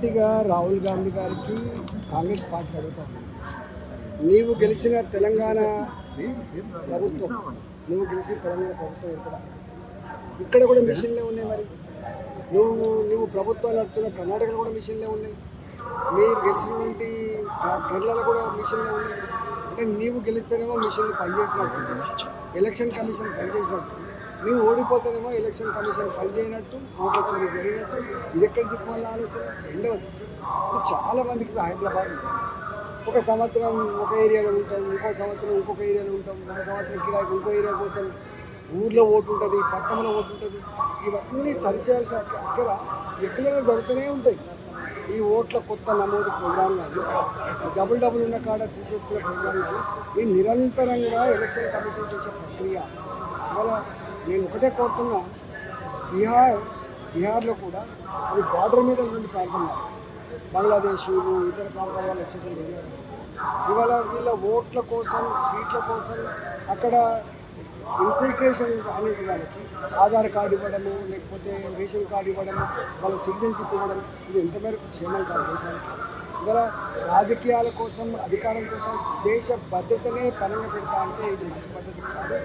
సూటిగా రాహుల్ గాంధీ గారికి కాంగ్రెస్ పార్టీ అడుగుతాను, నీవు గెలిచిన తెలంగాణ ప్రభుత్వం ఇక్కడ కూడా మిషన్లే ఉన్నాయి. మరి నువ్వు ప్రభుత్వాలు నడుపుతున్న కర్ణాటకలో కూడా మిషన్లే ఉన్నాయి, మీరు గెలిచినటువంటి కేరళలో కూడా మిషన్లే ఉన్నాయి. అంటే నీవు గెలిస్తేనేమో మిషన్లు పనిచేసినట్టు, ఎలక్షన్ కమిషన్ పనిచేసినట్టు, నీవు ఓడిపోతేనేమో ఎలక్షన్ కమిషన్ పనిచేయనట్టు, ఇంకొకటి జరిగినట్టు. ఇది ఎక్కడ తీసుకున్న ఆలోచన? రెండవది, చాలా మందికి హైదరాబాద్ ఒక సంవత్సరం ఒక ఏరియాలో ఉంటాం, ఇంకో సంవత్సరం ఇంకొక ఏరియాలో ఉంటాం, ఒక సంవత్సరం కిరాయికి ఇంకో ఏరియా పోతాం, ఊర్లో ఓటు ఉంటుంది, పట్టణంలో ఓటు ఉంటుంది. ఇవన్నీ సరిచేయాల్సిన అక్కడ రెగ్యులర్గా జరుగుతూనే ఉంటాయి. ఈ ఓట్ల కొత్త నమోదు ప్రోగ్రాం కానీ, డబుల్ ఉన్న కాడ తీసేసుకునే ప్రోగ్రాం కానీ, ఈ నిరంతరంగా ఎలక్షన్ కమిషన్ చేసే ప్రక్రియ. ఇవాళ నేను ఒకటే కోరుతున్నా, బీహార్లో కూడా అది బార్డర్ మీద ఉన్నటువంటి ప్రాంతం, బంగ్లాదేశ్ ఇతర ప్రాంతాల వాళ్ళు వచ్చేది. ఇవాళ వీళ్ళ ఓట్ల కోసం, సీట్ల కోసం అక్కడ ఇన్ఫిల్ట్రేషన్ అనేది వాళ్ళకి ఆధార్ కార్డు ఇవ్వడము, లేకపోతే రేషన్ కార్డు ఇవ్వడము, వాళ్ళకి సిటిజన్షిప్ ఇవ్వడం, ఇది ఎంతవరకు క్షేమం కాదు దేశానికి. ఇవాళ రాజకీయాల కోసం, అధికారం కోసం దేశ భద్రతనే పరంగా పెడతా అంటే ఇది మంచి పద్ధతి కాదు.